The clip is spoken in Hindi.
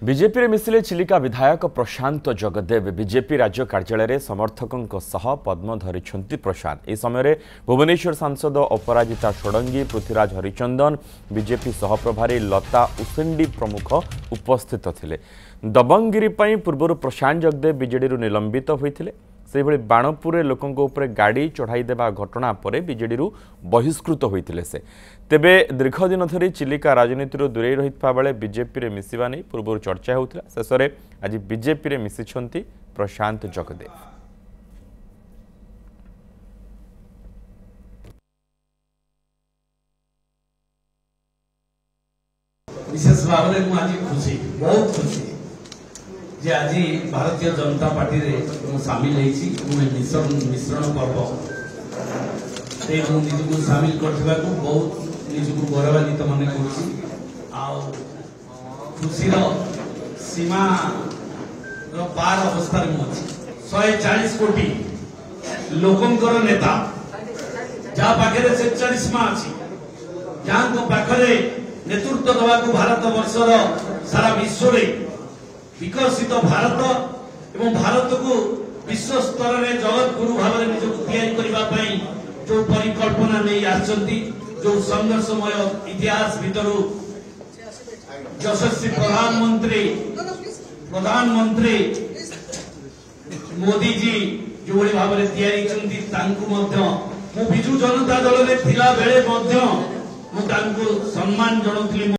बीजेपी रे मिसिले चिलिका विधायक प्रशांत जगदेव बीजेपी राज्य कार्यालय समर्थकों सह पद्म धरिछंती प्रशांत ए समय भुवनेश्वर सांसद अपराजिता षडंगी पृथ्वीराज हरिचंदन बीजेपी सहप्रभारी लता उसेंडी प्रमुख उपस्थित थिले। दबंगगिरी पूर्व प्रशांत जगदेव बीजेडी निलंबित होते से बाणपुर लोकों उपरे गाड़ी चढ़ाई देवा घटना पर बीजेडी बहिष्कृत होते से तेबे दीर्घ दिन धरी चिलिका राजनीति दूरे रही बेले बीजेपी रे मिसिबा नहीं पूर्व चर्चा होता शेष में आज बीजेपी रे मिसिछंती प्रशांत जगदेव। विशेष भाव में आज खुशी बहुत खुशी जे आज भारतीय जनता पार्टी रे सामिल मिश्रण पर्व से निजक सामिल कर बहुत निजक गौरवान्वित मन खुशी सीमा पार अवस्था में 140 कोटी लोकंकर नेता जहाँ पाखे से 40 अच्छी जहाँ पाखे नेतृत्व दवा भारत वर्षर सारा विश्व विकसित भारत एवं भारत को विश्व स्तर में जगत गुरु भाव में निजक या जो परिकल्पना नहीं आसती जो संघर्षमय इतिहास भीतर यशस्वी प्रधानमंत्री मोदी जी जो भाव में या विजु जनता दल में थिला बेले सम्मान जनाऊली।